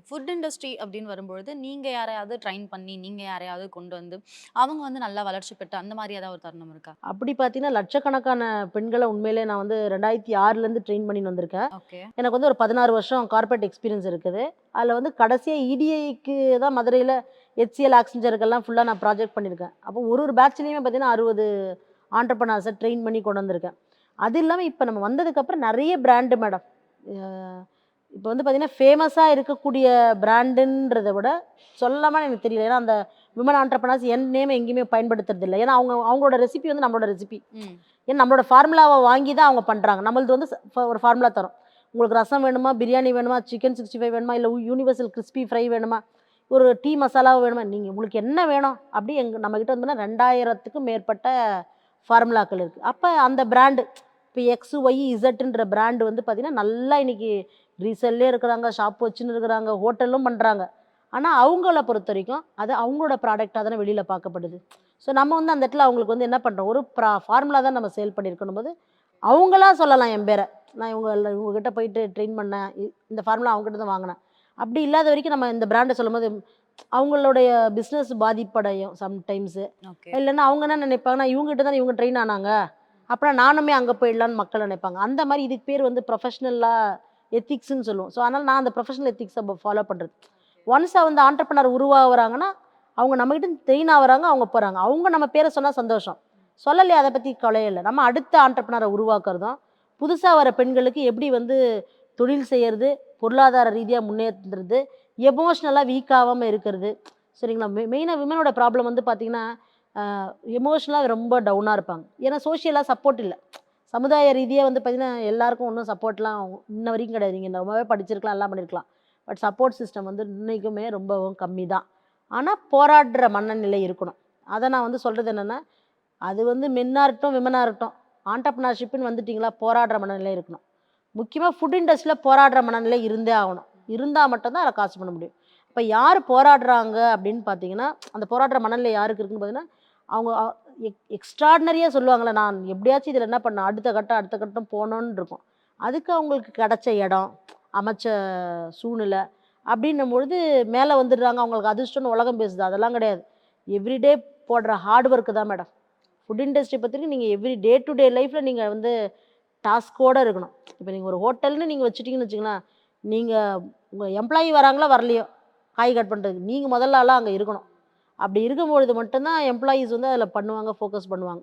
Food industry அப்படின்னு வரும்பொழுது, நீங்க யாரையாவது ட்ரெயின் பண்ணி, நீங்க யாரையாவது கொண்டு வந்து, அவங்க வந்து நல்லா வளர்ச்சி பெற்று அந்த மாரி ஏதாவது ஒரு தருணம் இருக்கா? அப்படி பார்த்தீங்கன்னா, லட்சக்கணக்கான பெண்கள உண்மையிலேயே நான் வந்து 2006லேருந்து ட்ரெயின் பண்ணின்னு வந்திருக்கேன். ஓகே. எனக்கு வந்து ஒரு 16 வருஷம் கார்ப்பரேட் எக்ஸ்பீரியன்ஸ் இருக்குது. அதில வந்து கடைசியா இடிஐக்கு தான் மதுரையில HCL, ஆக்ஸிஜனுக்கெல்லாம் ஃபுல்லா நான் ப்ராஜெக்ட் பண்ணியிருக்கேன். அப்போ ஒரு ஒரு பேட்ச்லயுமே பார்த்தீங்கன்னா, 60 ஆண்டர்பிரினியர்ஸ ட்ரெயின் பண்ணி கொண்டு வந்திருக்கேன். அது இல்லாம இப்ப நம்ம வந்ததுக்கப்புறம் நெறைய பிராண்டு மேடம். அ இப்ப வந்து பார்த்தீங்கன்னா, ஃபேமஸா இருக்கக்கூடிய பிராண்டுன்றத விட சொல்லலாமான்னு எனக்கு தெரியல. ஏன்னா, அந்த விமன் ஆண்டர்பிரினியர்ஸ் என் நேம எங்கேயுமே பயன்படுத்துறதில்ல. ஏன்னா, அவங்களோட ரெசிபி வந்து நம்மளோட ரெசிபி. ம். ஏன்னா நம்மளோட ஃபார்முலாவ வாங்கி தான் அவங்க பண்றாங்க. நம்மளது வந்து ஒரு ஃபார்முலா தரோம். உங்களுக்கு ரசம் வேணுமா? பிரியாணி வேணுமா? சிக்கன் 65 வேணுமா? இல்ல யூனிவர்சல் கிரிஸ்பி ஃப்ரை வேணுமா? ஒரு டீ மசாலா வேணுமா? நீங்க உங்களுக்கு என்ன வேணும்? அப்படி நம்மகிட்ட வந்து 2000த்துக்கும் மேற்பட்ட ஃபார்முலாக்கள் இருக்கு. அப்ப அந்த பிராண்டு இப்ப எக்ஸ், ஒய், இசட்ன்ற பிராண்ட் வந்து பார்த்தீங்கன்னா, நல்லா இன்னைக்கு ரீசெல்லே இருக்கிறாங்க, ஷாப் வச்சுன்னு இருக்கிறாங்க, ஹோட்டலும் பண்றாங்க. ஆனா அவங்கள பொறுத்தவரைக்கும், அது அவங்களோட ப்ராடக்ட்டா தானே வெளியில பார்க்கப்படுது. ஸோ நம்ம வந்து அந்த இடத்துல அவங்களுக்கு வந்து என்ன பண்றோம், ஒரு ஃபார்முலா தான் நம்ம சேல் பண்ணியிருக்கணும்போது, அவங்களா சொல்லலாம் என் பேர. நான் இவங்ககிட்ட போயிட்டு ட்ரெயின் பண்ணேன். இந்த ஃபார்முலா அவங்ககிட்ட தான் வாங்குனேன். அப்படி இல்லாத வரைக்கும் நம்ம இந்த பிராண்ட சொல்லும்போது, அவங்களுடைய பிசினஸ் பாதிப்படையும் சம்டைம்ஸு. ஓகே. இல்லன்னா அவங்க என்ன நினைப்பாங்கன்னா, இவங்ககிட்ட தானே இவங்க ட்ரெயின் ஆனாங்க. அப்பனா நானுமே அங்க போயிடலான்னு மக்கள் நினைப்பாங்க. அந்த மாரி இதுக்கு பேர் வந்து ப்ரொஃபஷனலா எத்திக்ஸ்ன்னு சொல்லுவோம். ஸோ அதனால நான் அந்த ப்ரொஃபஷனல் எத்திக்ஸ ஃபாலோ பண்றது. ஒன்ஸ் வந்து ஆண்டர்பிரினர் உருவாகுறாங்கன்னா, அவங்க நம்மகிட்ட ட்ரெயின் ஆவுறாங்க, அவங்க போறாங்க. அவங்க நம்ம பேர சொன்னா சந்தோஷம். சொல்லலையா அத பத்தி கவலையே இல்ல. நம்ம அடுத்த ஆண்டர்பிரினர உருவாக்குறதும், புதுசா வர பெண்களுக்கு எப்படி வந்து தொழில் செய்யறது, பொருளாதார ரீதியா முன்னேறுறது, எமோஷனலா வீக் ஆவாம இருக்கிறது. சரிங்களா? மெயினா விமனோட ப்ராப்ளம் வந்து பார்த்தீங்கன்னா, அ எமோஷனலா ரொம்ப டவுனா இருப்பாங்க. ஏன்னா சோசியலா சப்போர்ட் இல்ல. சமுதாய ரீதியா வந்து பார்த்தீங்கன்னா, எல்லாருக்கும் ஒண்ணும் சப்போர்ட்லாம் இன்ன வரைக்கும் கிடையாது. நீங்க ரொம்பவே படிச்சிருக்கலாம், எல்லாம் பண்ணியிருக்கலாம். பட் சப்போர்ட் சிஸ்டம் வந்து இன்னைக்குமே ரொம்பவும் கம்மி தான். ஆனா, போராடுற மனநிலை இருக்கணும். அத நான் வந்து சொல்றது என்னன்னா, அது வந்து மென்னா இருக்கட்டும், விமனா இருக்கட்டும். ஆண்டர்பிரினர்ஷிப்ன்னு வந்துட்டீங்களா, போராடுற மனநிலை இருக்கணும். முக்கியமா ஃபுட் இண்டஸ்ட்ரியில போராடுற மனநிலை இருந்தே ஆகணும். இருந்தா மட்டும் தான் அதில காசு பண்ண முடியும். இப்ப யாரு போராடுறாங்க அப்படின்னு பார்த்தீங்கன்னா, அந்த போராடுற மனநிலை யாருக்கு இருக்குன்னு பார்த்தீங்கன்னா, அவங்க எக்ஸ்ட்ரார்டினரியா சொல்லுவாங்கல்ல, நான் எப்படியாச்சும் இதில என்ன பண்ணணும், அடுத்த கட்டம் போணும்னு இருக்கும். அதுக்கு அவங்களுக்கு கிடைச்ச இடம், அமைச்ச சூழ்நிலை அப்படின்னும் பொழுது மேல வந்துடுறாங்க. அவங்களுக்கு அதிர்ஷ்டம்னு உலகம் பேசுது. அதெல்லாம் கிடையாது. எவ்ரிடே போடுற ஹார்ட் ஒர்க் தான் மேடம். ஃபுட் இண்டஸ்ட்ரி பொறுத்தவரைக்கும் நீங்க எவ்ரி டே டு டே லைஃப்ல நீங்க வந்து டாஸ்க்கோட இருக்கணும். இப்ப நீங்க ஒரு ஹோட்டல்ன்னு நீங்க வச்சுட்டீங்கன்னு வச்சுக்கங்களேன், நீங்க உங்க எம்ப்ளாயி வராங்களோ வரலையோ, காய் கட் பண்றதுக்கு, நீங்க முதல் ஆளா அங்க இருக்கணும். அப்படி இருக்கும்பொழுது மட்டும் தான் எம்ப்ளாயீஸ் வந்து அதில பண்ணுவாங்க, ஃபோக்கஸ் பண்ணுவாங்க.